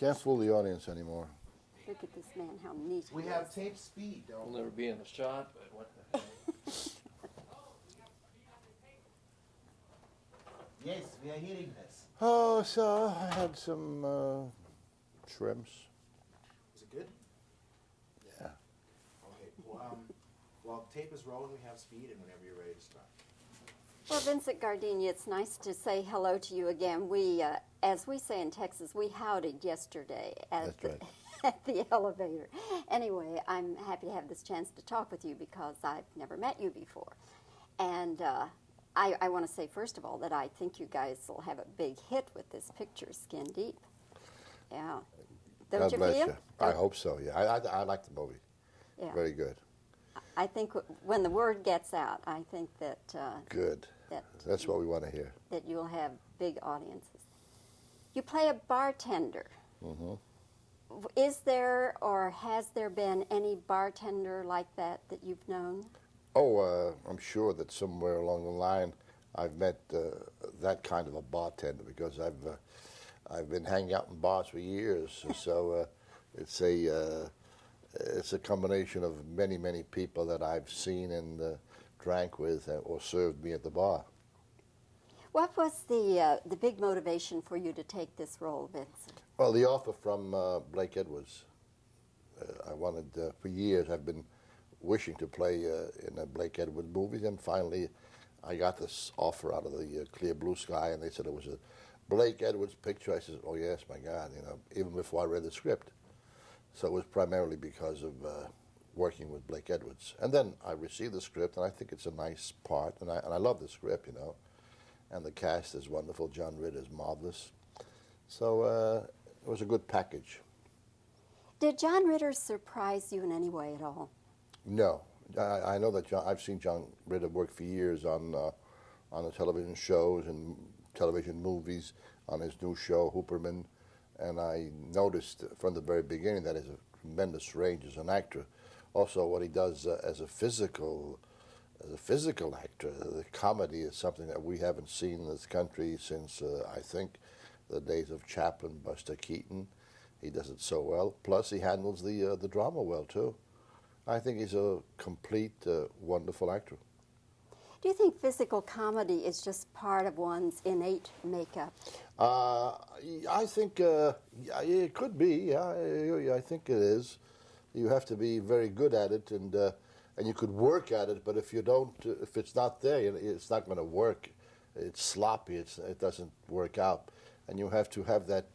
Can't fool the audience anymore. Look at this man, how neat We he have is. tape speed, don't We'll we? never be in the shot, but what the heck. Yes, we are hearing this. Oh, so I had some shrimps. Is it good? Yeah. Okay. Well, tape is rolling. We have speed, and whenever you're ready to start. Well, Vincent Gardina, it's nice to say hello to you again. We, as we say in Texas, we howdied yesterday at That's right. at the elevator. Anyway, I'm happy to have this chance to talk with you because I've never met you before. And I want to say, first of all, that I think you guys will have a big hit with this picture, Skin Deep. Yeah. Don't God you bless feel? you. I hope so, yeah. I like the movie. Yeah. Very good. I think when the word gets out, I think that Good. That's what we want to hear. that you'll have big audiences. You play a bartender. Hmm. Is there or has there been any bartender like that you've known? Oh, I'm sure that somewhere along the line I've met that kind of a bartender because I've been hanging out in bars for years. So it's a combination of many people that I've seen and drank with or served me at the bar. What was the big motivation for you to take this role, Vincent? Well, the offer from Blake Edwards. I wanted for years. I've been wishing to play in a Blake Edwards movie, and finally, I got this offer out of the clear blue sky, and they said it was a Blake Edwards picture. I said, "Oh yes, my God!" You know, even before I read the script. So it was primarily because of working with Blake Edwards, and then I received the script, and I think it's a nice part, and I love the script, you know, and the cast is wonderful. John Ritter is marvelous. So it was a good package. Did John Ritter surprise you in any way at all? No, I know that I've seen John Ritter work for years on the television shows and television movies, on his new show Hooperman, and I noticed from the very beginning that he has a tremendous range as an actor. Also, what he does as a physical actor, the comedy is something that we haven't seen in this country since I think the days of Chaplin, Buster Keaton. He does it so well. Plus, he handles the drama well too. I think he's a complete, wonderful actor. Do you think physical comedy is just part of one's innate makeup? I think it could be. Yeah, I think it is. You have to be very good at it, and you could work at it. But if you don't, if it's not there, it's not going to work. It's sloppy. It doesn't work out, and you have to have that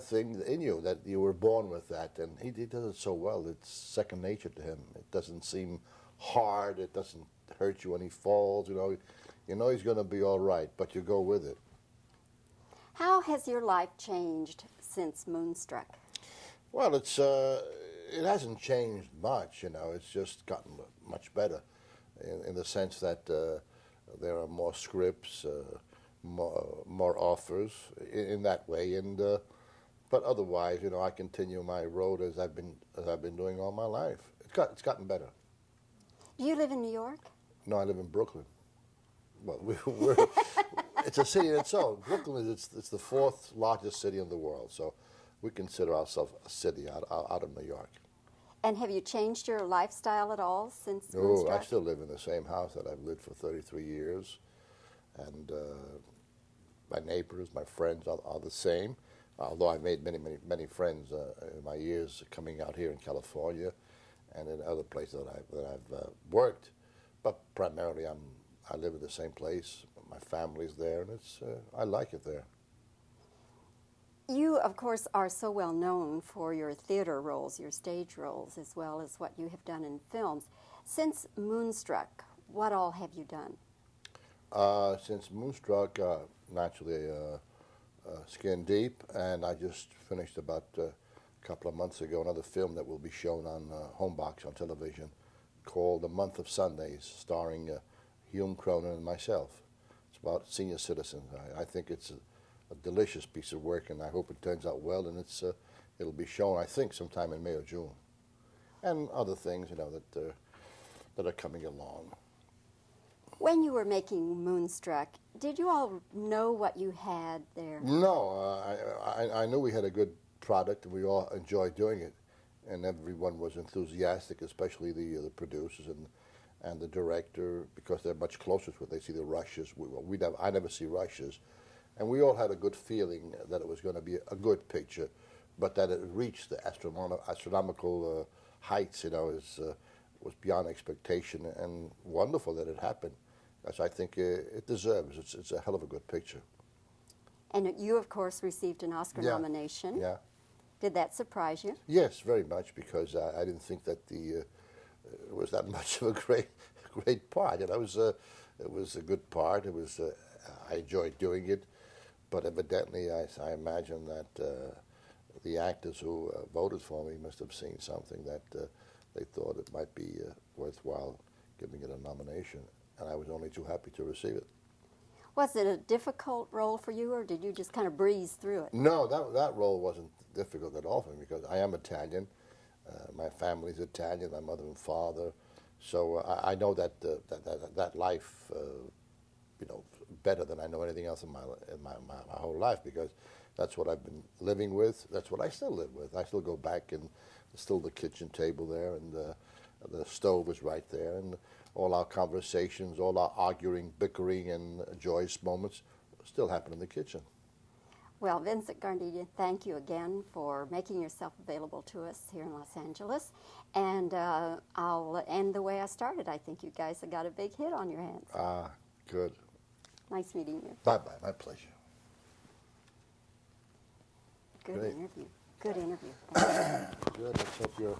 thing in you that you were born with that, and he does it so well. It's second nature to him. It doesn't seem hard. It doesn't hurt you when he falls. You know he's going to be all right, but you go with it. How has your life changed since Moonstruck? Well, it hasn't changed much. You know, it's just gotten much better, in the sense that there are more scripts, more offers in that way, and but otherwise, you know, I continue my road as I've been doing all my life. It's gotten better. Do you live in New York? No, I live in Brooklyn. Well, we're it's a city in its own. Brooklyn is it's the fourth largest city in the world, so we consider ourselves a city out of New York. And have you changed your lifestyle at all since No, Moonstruck? I still live in the same house that I've lived for 33 years, and my neighbors, my friends are the same. Although I've made many friends in my years coming out here in California, and in other places that I've worked, but primarily I live in the same place. My family's there, and I like it there. You, of course, are so well known for your theater roles, your stage roles, as well as what you have done in films. Since Moonstruck, what all have you done? Since Moonstruck, naturally, Skin Deep, and I just finished about a couple of months ago another film that will be shown on Homebox on television called The Month of Sundays, starring Hume Cronin and myself. It's about senior citizens. I think it's a delicious piece of work, and I hope it turns out well, and it'll be shown, I think, sometime in May or June. And other things, you know, that are coming along. When you were making Moonstruck, Did you all know what you had there? No, I knew we had a good product, and we all enjoyed doing it, and everyone was enthusiastic, especially the producers and the director, because they're much closer to it. They see the rushes. I never see rushes, and we all had a good feeling that it was going to be a good picture, but that it reached the astronomical heights, was beyond expectation, and wonderful that it happened. As I think it deserves. It's a hell of a good picture. And you, of course, received an Oscar Yeah. nomination. Yeah. Did that surprise you? Yes, very much, because I didn't think that it was that much of a great part. It was a good part. I enjoyed doing it, but evidently I imagine that the actors who voted for me must have seen something that they thought it might be worthwhile giving it a nomination, and I was only too happy to receive it. Was it a difficult role for you, or did you just kind of breeze through it? No, that role wasn't difficult at all for me, because I am Italian. My family's Italian, my mother and father. So I know that life, better than I know anything else in my whole life, because that's what I've been living with. That's what I still live with. I still go back, and still the kitchen table there, and the stove is right there, and all our conversations, all our arguing, bickering, and joyous moments still happen in the kitchen. Well, Vincent Gardina, thank you again for making yourself available to us here in Los Angeles. And I'll end the way I started. I think you guys have got a big hit on your hands. Good. Nice meeting you. Bye-bye. My pleasure. Good Great. interview. Good interview. Good. Let's hope you're